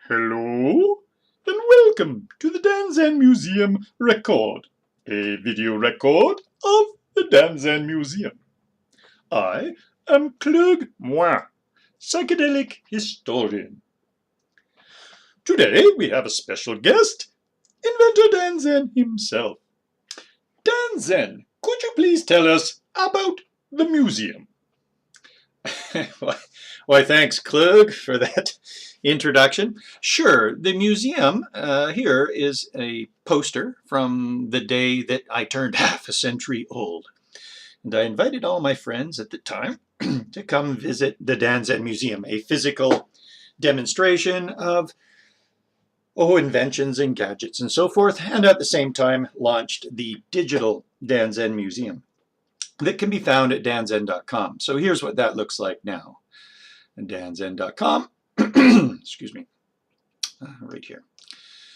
Hello and welcome to the Danzan Museum Record, a video record of the Danzan Museum. I am Klug Moi, psychedelic historian. Today we have a special guest, inventor Danzan himself. Danzan, could you please tell us about the museum? Why, thanks, Klug, for that introduction. Sure, the museum here is a poster from the day that I turned half a century old. And I invited all my friends at the time to come visit the Danzan Museum, a physical demonstration of inventions and gadgets and so forth, and at the same time launched the digital Danzan Museum that can be found at danzen.com. So here's what that looks like now. danzen.com, excuse me, right here.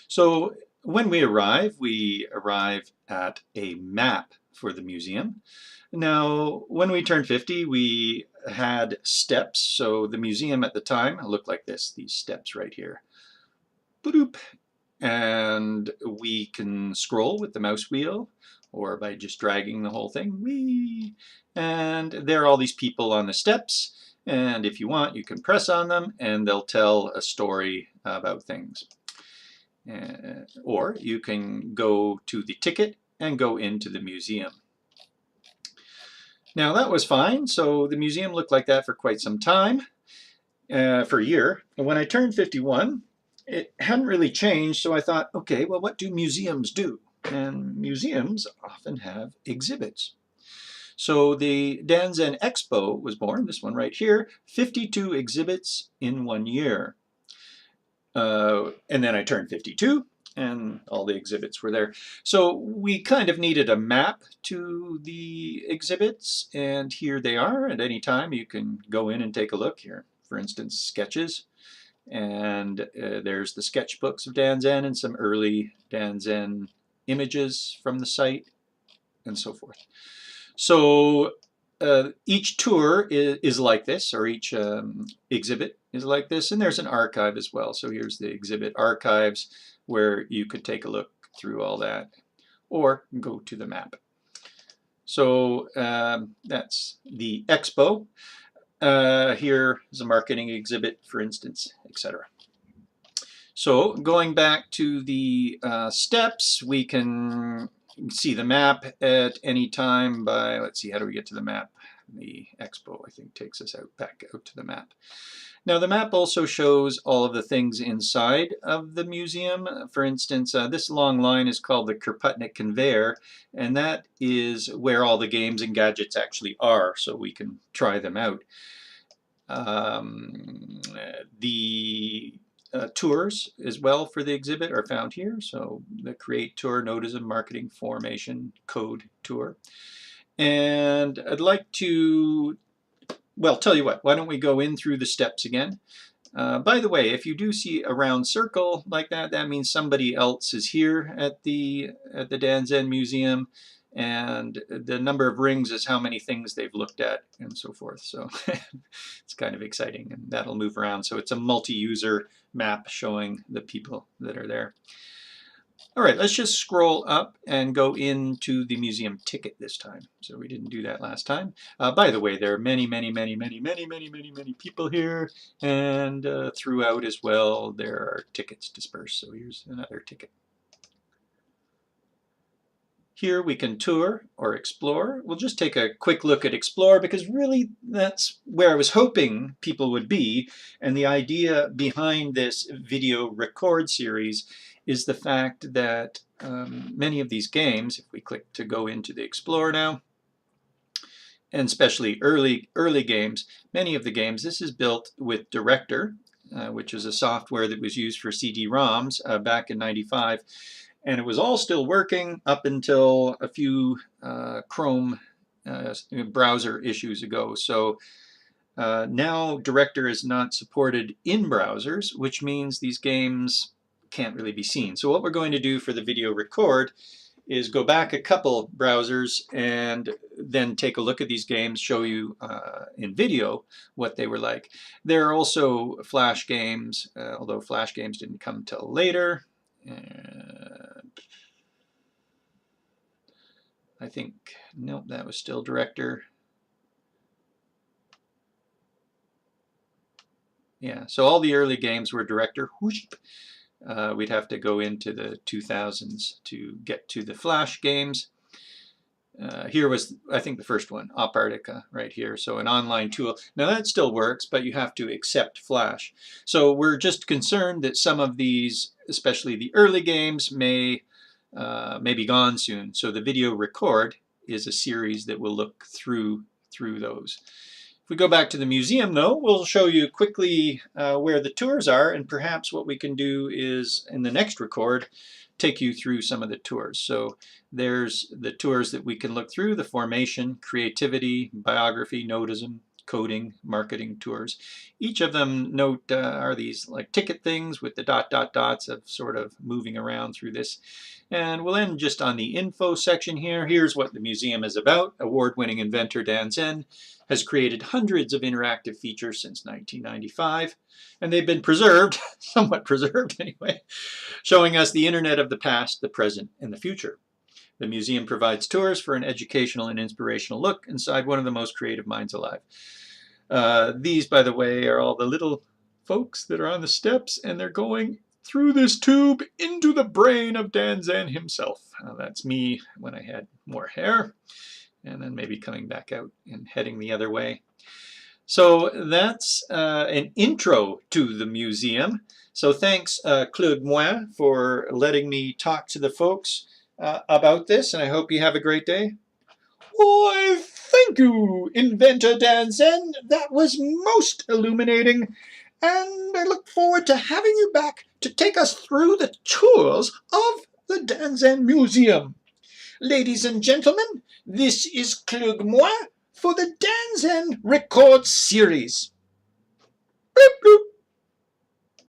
So when we arrive at a map for the museum. Now, when we turned 50, we had steps. So the museum at the time looked like this, these steps right here. Boop. And we can scroll with the mouse wheel or by just dragging the whole thing. Whee! And there are all these people on the steps. And if you want, you can press on them and they'll tell a story about things. Or you can go to the ticket and go into the museum. Now that was fine. So the museum looked like that for quite some time, for a year. And when I turned 51, it hadn't really changed. So I thought, okay, well, what do museums do? And museums often have exhibits. So the Danzan Expo was born, this one right here, 52 exhibits in 1 year. And then I turned 52 and all the exhibits were there. So we kind of needed a map to the exhibits, and here they are. At any time you can go in and take a look here. For instance, sketches. And there's the sketchbooks of Danzan and some early Danzan images from the site and so forth. So each tour is like this, or each exhibit is like this, and there's an archive as well. So here's the exhibit archives where you could take a look through all that or go to the map. So that's the expo. Here is a marketing exhibit, for instance, etc. So going back to the steps, we can see the map at any time by, let's see, how do we get to the map? The expo, I think, takes us back out to the map. Now the map also shows all of the things inside of the museum. For instance, this long line is called the Kropotnik Conveyor, and that is where all the games and gadgets actually are, so we can try them out. The tours as well for the exhibit are found here. So the Create Tour, Nodism, Marketing, Formation, Code Tour. And I'd like to, well, tell you what, why don't we go in through the steps again? By the way, if you do see a round circle like that, that means somebody else is here at the Danzan Museum. And the number of rings is how many things they've looked at and so forth. So it's kind of exciting, and that'll move around. So it's a multi-user map showing the people that are there. All right, let's just scroll up and go into the museum ticket this time. So we didn't do that last time. By the way, there are many people here, and throughout as well there are tickets dispersed. So here's another ticket. Here we can tour or explore. We'll just take a quick look at explore because really that's where I was hoping people would be. And the idea behind this video record series is the fact that many of these games, if we click to go into the explore now, and especially early games, many of the games, this is built with Director, which is a software that was used for CD-ROMs back in '95. And it was all still working up until a few Chrome browser issues ago. So now Director is not supported in browsers, which means these games can't really be seen. So what we're going to do for the video record is go back a couple browsers and then take a look at these games, show you in video what they were like. There are also Flash games, although Flash games didn't come till later. I think, nope, that was still Director. Yeah, so all the early games were Director. We'd have to go into the 2000s to get to the Flash games. Here was, I think, the first one, Opartica, right here. So an online tool. Now that still works, but you have to accept Flash. So we're just concerned that some of these, especially the early games, may be gone soon. So the video record is a series that will look through those. If we go back to the museum, though, we'll show you quickly where the tours are, and perhaps what we can do is, in the next record, take you through some of the tours. So there's the tours that we can look through: the formation, creativity, biography, notism, coding, marketing tours. Each of them, note, are these like ticket things with the dots of sort of moving around through this. And we'll end just on the info section here. Here's what the museum is about. Award-winning inventor Dan Zen has created hundreds of interactive features since 1995, and they've been preserved, somewhat preserved anyway, showing us the internet of the past, the present, and the future. The museum provides tours for an educational and inspirational look inside one of the most creative minds alive. These, by the way, are all the little folks that are on the steps, and they're going through this tube into the brain of Dan Zen himself. That's me when I had more hair, and then maybe coming back out and heading the other way. So that's an intro to the museum. So thanks, Claude Moin, for letting me talk to the folks about this, and I hope you have a great day. Why, thank you, inventor Dan Zen. That was most illuminating, and I look forward to having you back to take us through the tours of the Dan Zen Museum. Ladies and gentlemen, this is Claude Moin for the Dan Zen Record Series. Bloop, bloop.